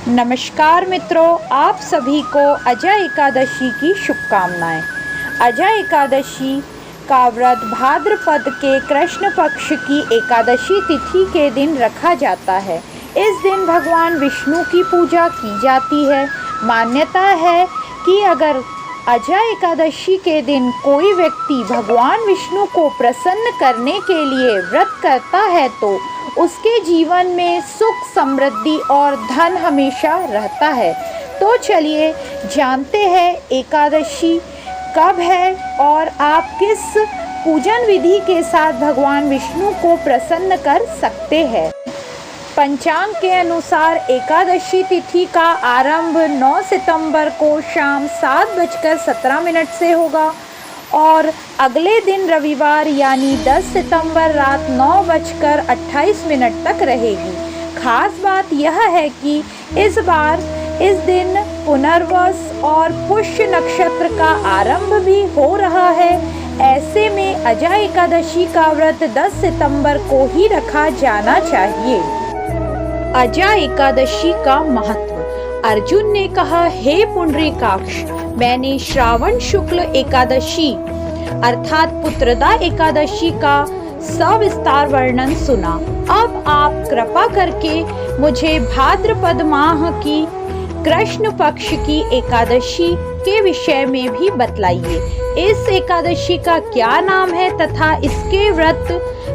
नमस्कार मित्रों, आप सभी को अजय एकादशी की शुभकामनाएं। अजय एकादशी का व्रत भाद्रपद के कृष्ण पक्ष की एकादशी तिथि के दिन रखा जाता है। इस दिन भगवान विष्णु की पूजा की जाती है। मान्यता है कि अगर अजय एकादशी के दिन कोई व्यक्ति भगवान विष्णु को प्रसन्न करने के लिए व्रत करता है तो उसके जीवन में सुख, समृद्धि और धन हमेशा रहता है। तो चलिए जानते हैं एकादशी कब है और आप किस पूजन विधि के साथ भगवान विष्णु को प्रसन्न कर सकते हैं। पंचांग के अनुसार एकादशी तिथि का आरंभ 9 सितंबर को शाम 7:17 से होगा और अगले दिन रविवार यानी 10 सितंबर रात 9:28 तक रहेगी। खास बात यह है कि इस बार इस दिन पुनर्वस और पुष्य नक्षत्र का आरंभ भी हो रहा है। ऐसे में अजय एकादशी का व्रत 10 सितंबर को ही रखा जाना चाहिए। अजय एकादशी का महत्व। अर्जुन ने कहा, हे पुंडरीकाक्ष, मैंने श्रावण शुक्ल एकादशी अर्थात पुत्रदा एकादशी का सविस्तार वर्णन सुना। अब आप कृपा करके मुझे भाद्रपद माह की कृष्ण पक्ष की एकादशी के विषय में भी बतलाइए। इस एकादशी का क्या नाम है तथा इसके व्रत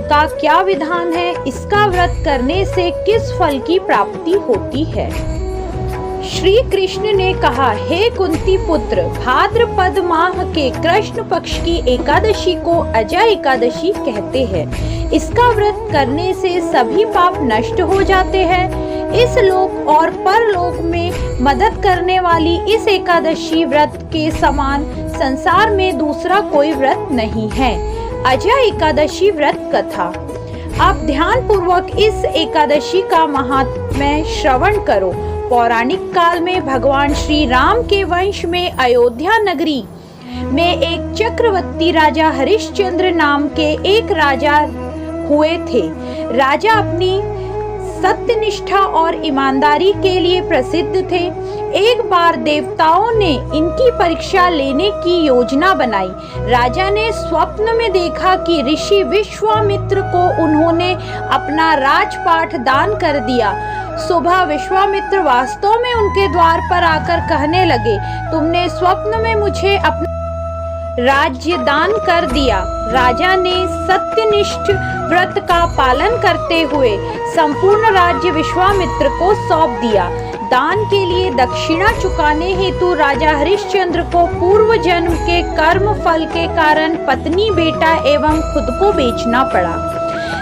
का क्या विधान है? इसका व्रत करने से किस फल की प्राप्ति होती है? श्री कृष्ण ने कहा, हे कुंती पुत्र, भाद्रपद माह के कृष्ण पक्ष की एकादशी को अजय एकादशी कहते हैं। इसका व्रत करने से सभी पाप नष्ट हो जाते हैं। इस लोक और परलोक में मदद करने वाली इस एकादशी व्रत के समान संसार में दूसरा कोई व्रत नहीं है। अजय एकादशी व्रत कथा। आप ध्यान पूर्वक इस एकादशी का महात्म्य श्रवण करो। पौराणिक काल में भगवान श्री राम के वंश में अयोध्या नगरी में एक चक्रवर्ती राजा हरिश्चंद्र नाम के एक राजा हुए थे। राजा अपनी सत्यनिष्ठा और ईमानदारी के लिए प्रसिद्ध थे। एक बार देवताओं ने इनकी परीक्षा लेने की योजना बनाई। राजा ने स्वप्न में देखा कि ऋषि विश्वामित्र को उन्होंने अपना राजपाट दान कर दिया। सुबह विश्वामित्र वास्तव में उनके द्वार पर आकर कहने लगे, तुमने स्वप्न में मुझे अपना राज्य दान कर दिया। राजा ने सत्यनिष्ठ व्रत का पालन करते हुए संपूर्ण राज्य विश्वामित्र को सौंप दिया। दान के लिए दक्षिणा चुकाने हेतु राजा हरिश्चंद्र को पूर्व जन्म के कर्म फल के कारण पत्नी, बेटा एवं खुद को बेचना पड़ा।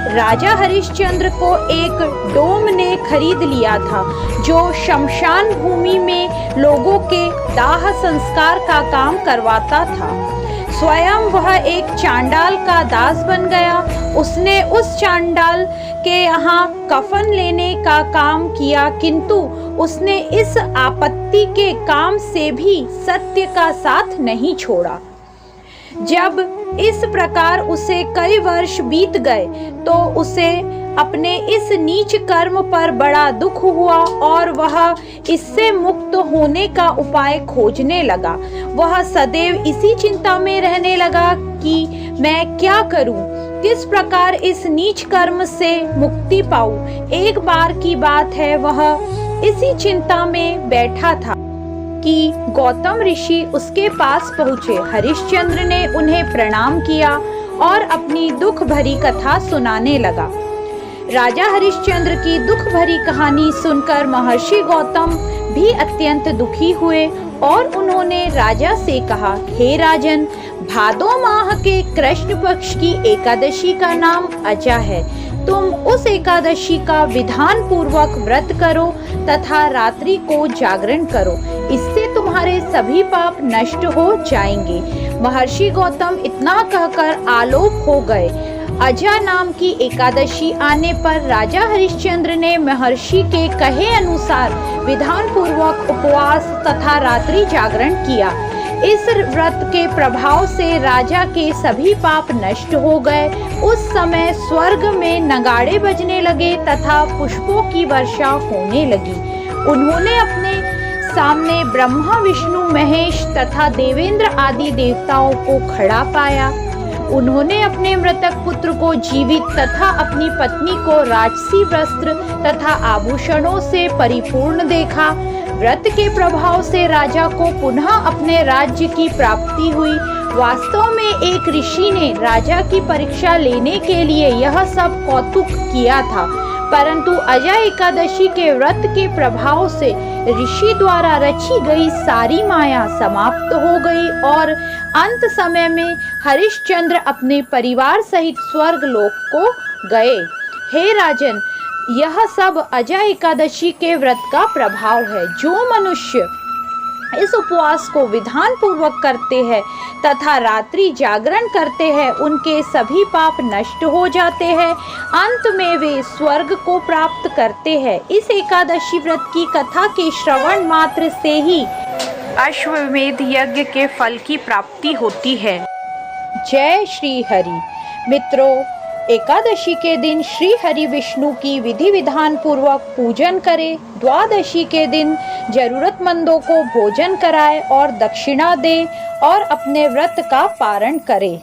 राजा हरिश्चंद्र को एक डोम ने खरीद लिया था जो शमशान भूमि में लोगों के दाह संस्कार का काम करवाता था। स्वयं वह एक चांडाल का दास बन गया। उसने उस चांडाल के यहाँ कफन लेने का काम किया, किंतु उसने इस आपत्ति के काम से भी सत्य का साथ नहीं छोड़ा। जब इस प्रकार उसे कई वर्ष बीत गए तो उसे अपने इस नीच कर्म पर बड़ा दुख हुआ और वह इससे मुक्त होने का उपाय खोजने लगा। वह सदैव इसी चिंता में रहने लगा कि मैं क्या करूं, किस प्रकार इस नीच कर्म से मुक्ति पाऊं। एक बार की बात है, वह इसी चिंता में बैठा था कि गौतम ऋषि उसके पास पहुँचे। हरिश्चंद्र ने उन्हें प्रणाम किया और अपनी दुख भरी कथा सुनाने लगा। राजा हरिश्चंद्र की दुख भरी कहानी सुनकर महर्षि गौतम भी अत्यंत दुखी हुए और उन्होंने राजा से कहा, हे राजन, भादो माह के कृष्ण पक्ष की एकादशी का नाम अजय है। तुम उस एकादशी का विधान पूर्वक व्रत करो तथा रात्रि को जागरण करो। इससे तुम्हारे सभी पाप नष्ट हो जाएंगे। महर्षि गौतम इतना कहकर आलोक हो गए। अजय नाम की एकादशी आने पर राजा हरिश्चंद्र ने महर्षि के कहे अनुसार विधान पूर्वक उपवास तथा रात्रि जागरण किया। इस व्रत के प्रभाव से राजा के सभी पाप नष्ट हो गए। उस समय स्वर्ग में नगाड़े बजने लगे तथा पुष्पों की वर्षा होने लगी। उन्होंने अपने सामने ब्रह्मा, विष्णु, महेश तथा देवेंद्र आदि देवताओं को खड़ा पाया। उन्होंने अपने मृतक पुत्र को जीवित तथा अपनी पत्नी को राजसी वस्त्र तथा आभूषणों से परिपूर्ण देखा। व्रत के प्रभाव से राजा को पुनः अपने राज्य की प्राप्ति हुई। वास्तव में एक ऋषि ने राजा की परीक्षा लेने के लिए यह सब कौतुक किया था, परंतु अजय एकादशी के व्रत के प्रभाव से ऋषि द्वारा रची गई सारी माया समाप्त हो गई और अंत समय में हरिश्चंद्र अपने परिवार सहित स्वर्ग लोक को गए। हे राजन, यह सब अजय एकादशी के व्रत का प्रभाव है। जो मनुष्य इस उपवास को विधान पूर्वक करते हैं तथा रात्रि जागरण करते हैं, उनके सभी पाप नष्ट हो जाते हैं। अंत में वे स्वर्ग को प्राप्त करते हैं। इस एकादशी व्रत की कथा के श्रवण मात्र से ही अश्वमेध यज्ञ के फल की प्राप्ति होती है। जय श्री हरि। मित्रों, एकादशी के दिन श्री हरि विष्णु की विधि विधान पूर्वक पूजन करें। द्वादशी के दिन जरूरतमंदों को भोजन कराएं और दक्षिणा दें और अपने व्रत का पारण करें।